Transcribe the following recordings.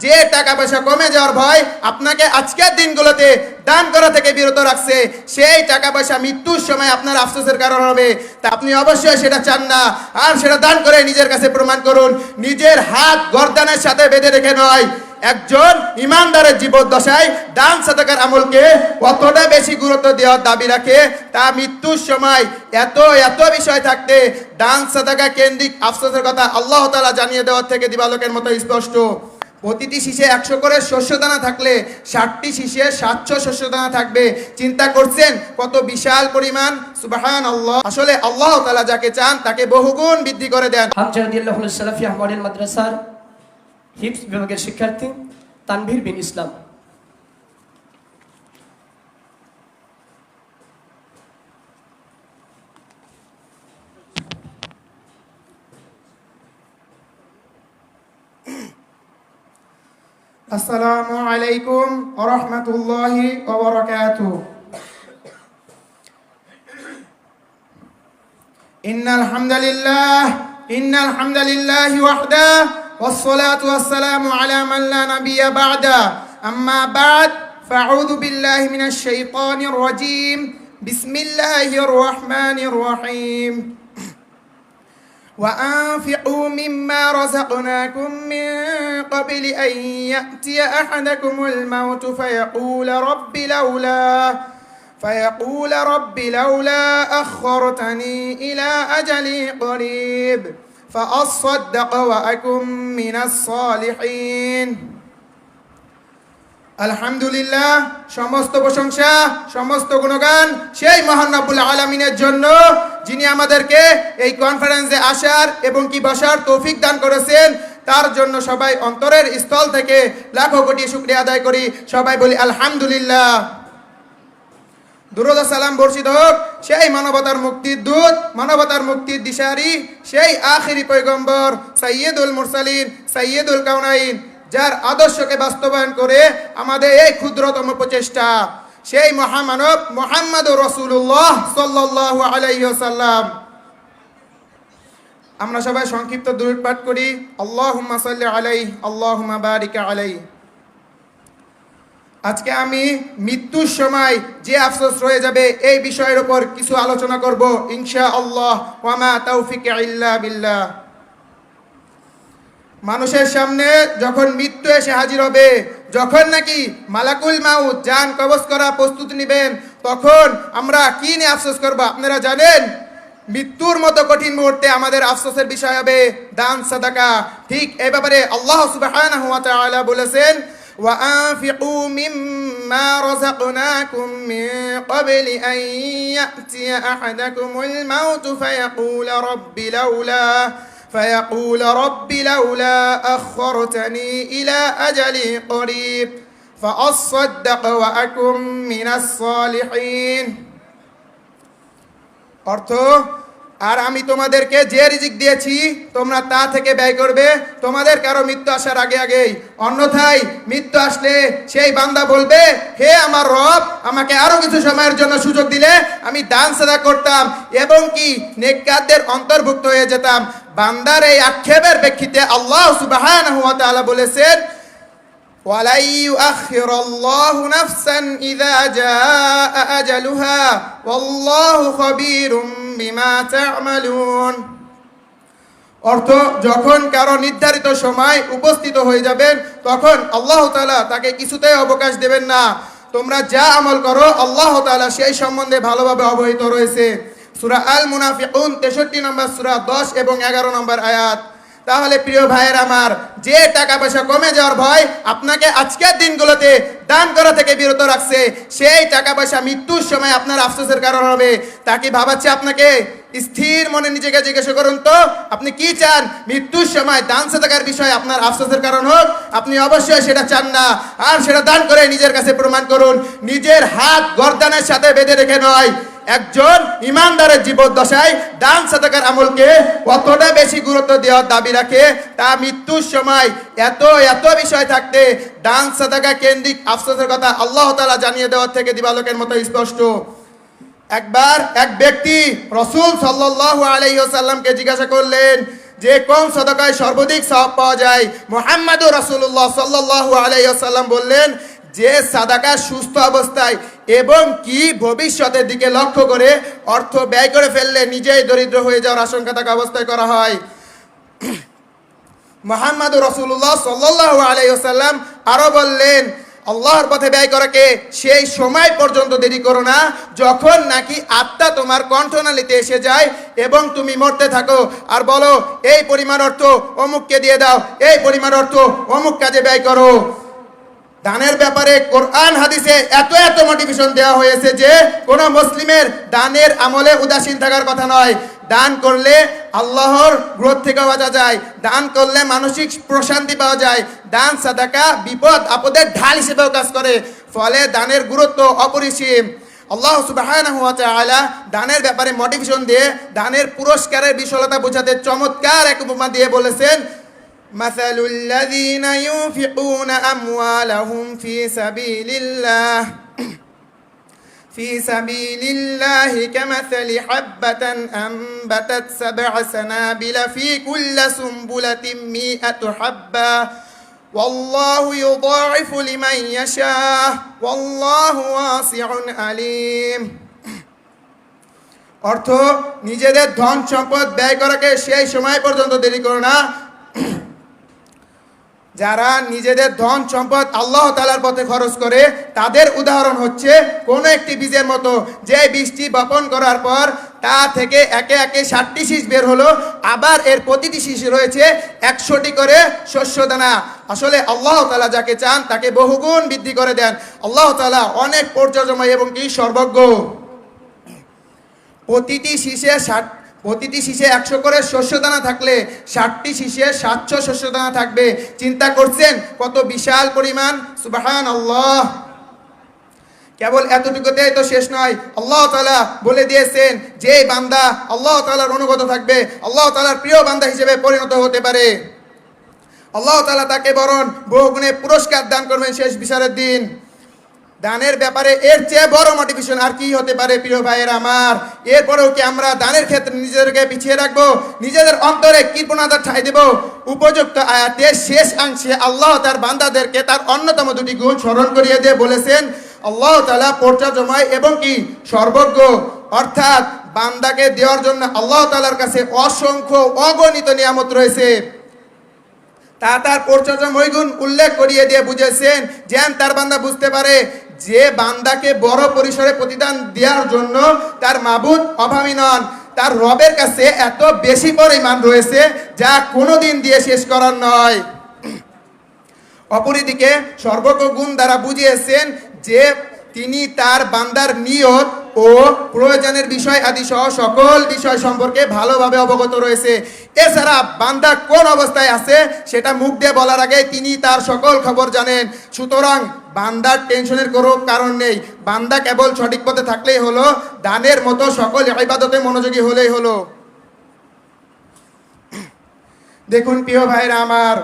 যে টাকা পয়সা কমে যাওয়ার ভয় আপনাকে আজকের দিনগুলোতে দান করা থেকে বিরত রাখছে, সেই টাকা পয়সা মৃত্যুর সময় আপনার আফসোসের কারণ হবে। তা আপনি অবশ্যই সেটা চান না, আর সেটা দান করে নিজের কাছে প্রমাণ করুন। নিজের হাত গর্দানের সাথে বেঁধে রেখে নয়, একজন ইমানদারের জীবদ্দশায় দান সাদাকার আমলকে কতটা বেশি গুরুত্ব দেওয়ার দাবি রাখে, তা মৃত্যুর সময় এত এত বিষয় থাকতে দান সাদাকা কেন্দ্রিক আফসোসের কথা আল্লাহ তাআলা জানিয়ে দেওয়ার থেকে দিবালোকের মতো স্পষ্ট। প্রতিটি শীষে 100 করে শস্যদানা থাকলে 60টি শীষে 700 শস্যদানা থাকবে। চিন্তা করছেন কত বিশাল পরিমাণ? সুবহানাল্লাহ। আসলে আল্লাহ তাআলা যাকে চান তাকে বহুগুণ বৃদ্ধি করে দেন। হামজা রাদিয়াল্লাহু আনহু সালাফিয়া মডেল মাদ্রাসার হিফজ বিভাগের শিক্ষার্থী তানভীর বিন ইসলাম। আসসালামু আলাইকুম ওয়া রাহমাতুল্লাহি ওয়া বারাকাতুহু। ইন্নাল হামদালিল্লাহি ওয়াহদা ওয়াস সালাতু ওয়াস সালামু আলা মান লা নাবিয়্যা বা'দা। আম্মা বা'দ, ফাআউযু বিল্লাহি মিনাশ শাইতানির রাজীম। বিসমিল্লাহির রাহমানির রহিম। وأنفقوا مما رزقناكم من قبل أن يأتي أحدكم الموت فيقول رب لولا أخرتني إلى أجل قريب فأصدق وأكن من الصالحين। আলহামদুলিল্লাহ, সমস্ত প্রশংসা সমস্ত গুণগান সেই মহান রব্বুল আলামিনের জন্য, যিনি আমাদেরকে এই কনফারেন্সে আসার এবং কি বসার তৌফিক দান করেছেন। তার জন্য সবাই অন্তরের স্থল থেকে লাখো কোটি শুকরিয়া আদায় করি। সবাই বলি আলহামদুলিল্লাহ। দুরূদ ও সালাম বর্ষিত হোক সেই মানবতার মুক্তির দূত, মানবতার মুক্তির দিশারি, সেই আখিরি পয়গম্বর সাইয়্যিদুল মুরসালিন, সাইয়্যিদুল কাউনাইন, যার আদর্শকে বাস্তবায়ন করে আমাদের এই ক্ষুদ্রতম প্রচেষ্টা, সেই মহামানব মুহাম্মদুর রাসূলুল্লাহ সাল্লাল্লাহু আলাইহি ওয়াসাল্লাম। আমরা সবাই সংক্ষিপ্ত দুরূদ পাঠ করি। আল্লাহুম্মা সাল্লি আলাইহি, আল্লাহুম্মা বারিক আলাইহি। আজকে আমি মৃত্যুর সময় যে আফসোস রয়ে যাবে এই বিষয়ের উপর কিছু আলোচনা করব ইনশাআল্লাহ। ওয়া মা তাওফিক ইল্লা বিল্লাহ। মানুষের সামনে যখন মৃত্যু এসে হাজির হবে, যখন নাকি মালাকুল মাউত জান কবজ করা প্রস্তুতি নেবেন, তখন আমরা কি নিয়ে আফসোস করব আপনারা জানেন? মৃত্যুর মতো কঠিন মুহূর্তে আমাদের আফসোসের বিষয় হবে দান সাদাকা। ঠিক এই ব্যাপারে আল্লাহ সুবহানাহু ওয়া তাআলা বলেছেন, وأنفقوا مما رزقناكم من قبل أن يأتي أحدكم الموت فيقول رب لولا أخرتني إلى أجل قريب فأصدق وأكن من الصالحين। অর্থ, আর আমি তোমাদেরকে যে রিজিক দিয়েছি তোমরা তা থেকে ব্যয় করবে তোমাদের কারো মৃত্যু আসার আগে আগেই। অন্যথায় মৃত্যু আসলে সেই বান্দা বলবে, হে আমার রব, আমাকে আরো কিছু সময়ের জন্য সুযোগ দিলে আমি দান সাদা করতাম এবং কি নেককারদের অন্তর্ভুক্ত হয়ে যেতাম। বান্দার এই আক্ষেপের প্রেক্ষিতে আল্লাহ সুবহানাহু ওয়া তাআলা বলেছেন, ওয়ালা ইউআখিরুল্লাহু নাফসান ইযা জাআ আজালুহা ওয়াল্লাহু খাবীরুম বিমা তা'মালুন। অর্থ, যখন কারো নির্ধারিত সময় উপস্থিত হয়ে যাবেন তখন আল্লাহ তাআলা তাকে কিছুতেই অবকাশ দেবেন না। তোমরা যা আমল করো আল্লাহ তাআলা সেই সম্বন্ধে ভালোভাবে অবহিত রয়েছে। সূরা আল মুনাফিকুন 63 নম্বর সূরা 10 এবং 11 নম্বর আয়াত। তাহলে প্রিয় ভাইয়ের আমার, যে টাকা পয়সা কমে যাওয়ার ভয় আপনাকে আজকের দিনগুলোতে দান করা থেকে বিরত রাখছে, সেই টাকা পয়সা মৃত্যুর সময় আপনার আফসোসের কারণ হবে। তা কি ভাবাচ্ছে আপনাকে? স্থির মনে নিজেকে জিজ্ঞাসা করুন তো, আপনি কি চান মৃত্যুর সময় দান সাদাকার বিষয় আপনার আফসোসের কারণ হোক? আপনি অবশ্যই সেটা চান না, আর সেটা দান করে নিজের কাছে প্রমাণ করুন। নিজের হাত গর্দানের সাথে বেঁধে রেখে নয়, একজন ইমানদারের জীবদ্দশায় দান সাদাকার আমলকে কতটা বেশি গুরুত্ব দেওয়ার দাবি রাখে, তা মৃত্যুর সময় এত এত বিষয় থাকতে দান সাদাকা কেন্দ্রিক আফসোসের কথা আল্লাহ তাআলা জানিয়ে দেওয়ার থেকে দিবালোকের মতো স্পষ্ট। একবার এক ব্যক্তি রাসূল সাল্লাল্লাহু আলাইহি ওয়াসাল্লামকে জিজ্ঞাসা করলেন যে কম সদকায় সর্বাধিক সওয়াব পাওয়া যায়। মুহাম্মদুর রাসূলুল্লাহ সাল্লাল্লাহু আলাইহি ওয়াসাল্লাম বললেন, যে সাদাকা সুস্থ অবস্থায় এবং কি ভবিষ্যতের দিকে লক্ষ্য করে অর্থ ব্যয় করে ফেললে নিজেই দরিদ্র হয়ে যাওয়ার আশঙ্কা থাকা অবস্থায় করা হয়। মুহাম্মদুর রাসূলুল্লাহ সাল্লাল্লাহু আলাইহি ওয়াসাল্লাম আরো বললেন, আল্লাহর পথে ব্যয় করাকে সেই সময় পর্যন্ত দেরি করো না যখন নাকি আত্মা তোমার কণ্ঠনালীতে এসে যায় এবং তুমি মরতে থাকো, আর বলো এই পরিমাণ অর্থ অমুককে দিয়ে দাও, এই পরিমাণ অর্থ অমুক কাজে ব্যয় করো। দানের ব্যাপারে কোরআন হাদিসে এত এত মোটিভেশন দেওয়া হয়েছে যে কোন মুসলিমের দানের আমলে উদাসীন থাকার কথা নয়। দান করলে আল্লাহর ক্রোধ থেকে বাঁচা যায়, দান করলে মানসিক প্রশান্তি পাওয়া যায়, দান সাদাকা বিপদ আপদের ঢাল হিসেবেও কাজ করে, ফলে দানের গুরুত্ব অপরিসীম। আল্লাহ সুবহানাহু ওয়া তাআলা দানের ব্যাপারে মোটিভেশন দিয়ে দানের পুরস্কারের বিশালতা বোঝাতে চমৎকার এক উপমা দিয়ে বলেছেন, مثل الذين ينفقون أموالهم في سبيل الله كمثل حبة أنبتت 7 سنابل في كل سنبلة 100 حبة والله يضاعف لمن يشاء والله واسع عليم। অর্থ, নিজেদের ধন সম্পদ ব্যয় করাকে সেই সময় পর্যন্ত দেরি করো না যারা নিজেদের ধন সম্পদ আল্লাহ তাআলার পথে খরচ করে। তাদের উদাহরণ হচ্ছে কোন একটি বীজের মতো, যে বীজটি বপন করার পর তা থেকে একে একে 60টি শীষ বের হলো, আবার এর প্রতিটি শীষে রয়েছে 100টি করে শস্যদানা। আসলে আল্লাহ তাআলা যাকে চান তাকে বহুগুণ বৃদ্ধি করে দেন। আল্লাহ তাআলা অনেক পর্যায়ময় এবং কি সর্বজ্ঞ। প্রতিটি শীষে 100 করে শস্যদানা থাকলে 60টি শীষে 700 শস্যদানা থাকবে। চিন্তা করছেন কত বিশাল পরিমাণ? সুবহানাল্লাহ। কেবল এতটুকুতেই তো শেষ নয়, আল্লাহ তাআলা বলে দিয়েছেন যে বান্দা আল্লাহ তাআলার অনুগত থাকবে, আল্লাহ তাআলার প্রিয় বান্দা হিসেবে পরিণত হতে পারে, আল্লাহ তাআলা তাকে বরং বহুগুণে পুরস্কার দান করবেন শেষ বিচারের দিন। দানের ব্যাপারে এর চেয়ে বড় মোটিভেশন আর কি হতে পারে প্রিয় ভাইয়েরা আমার? এরপরেও কি আমরা দানের ক্ষেত্রে নিজেদেরকে পিছিয়ে রাখবো, নিজেদের অন্তরে কৃপণতা ঠাঁই দেব? উপযুক্ত আয়াতের শেষ অংশে আল্লাহ তার বান্দাদেরকে তার অন্যতম 2টি গুণ স্মরণ করিয়ে দিয়ে বলেছেন, আল্লাহ তাআলা পর্যায়ময় এবং কি সর্বজ্ঞ, অর্থাৎ বান্দাকে দেওয়ার জন্য আল্লাহ তাআলার কাছে অসংখ্য অগণিত নিয়ামত রয়েছে। তার পর্যায়ময় গুণ উল্লেখ করিয়ে দিয়ে বুঝেছেন যেন তার বান্দা বুঝতে পারে যে বান্দাকে বড় পরিসরে প্রতিদান দেওয়ার জন্য তার মাবুদ অভাবী নন, তার রবের কাছে এত বেশি পরিমাণ রয়েছে যা কোনোদিন দিয়ে শেষ করার নয়। অপরদিকে সর্বজ্ঞ গুণ দ্বারা বুঝিয়েছেন যে তিনি তার বান্দার নিয়ত ও প্রয়োজনের বিষয় আদি সহ সকল বিষয় সম্পর্কে ভালোভাবে অবগত রয়েছে। এছাড়া বান্দা কোন অবস্থায় আছে সেটা মুখ দিয়ে বলার আগে তিনি তার সকল খবর জানেন। সুতরাং বান্দার টেনশনের কোনো কারণ নেই, বান্দা কেবল সঠিক পথে থাকলেই হলো, দানের মতো সকল ইবাদতে মনোযোগী হলেই হলো। দেখুন প্রিয় ভাইরা আমার,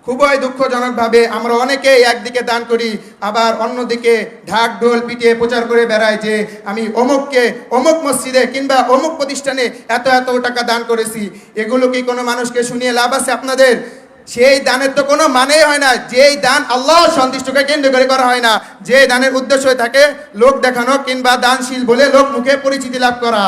খুবই দুঃখজনকভাবে আমরা অনেকেই একদিকে দান করি, আবার অন্যদিকে ঢাক ঢোল পিটিয়ে প্রচার করে বেড়াই যে আমি অমুককে অমুক মসজিদে কিংবা অমুক প্রতিষ্ঠানে এত এত টাকা দান করেছি। এগুলো কি কোনো মানুষকে শুনিয়ে লাভ আছে আপনাদের? সেই দানের তো কোনো মানেই হয় না, যেই দান আল্লাহর সন্তুষ্টকে কেন্দ্র করে করা হয় না, যে দানের উদ্দেশ্য হয়ে থাকে লোক দেখানো কিংবা দানশীল বলে লোক মুখে পরিচিতি লাভ করা।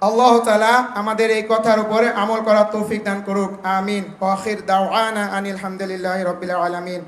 আল্লাহ তাআলা আমাদের এই কথার উপরে আমল করার তৌফিক দান করুক, আমিন। ওয়া আখির দাওয়ানা আনিল হামদুলিল্লাহি রাব্বিল আলামিন।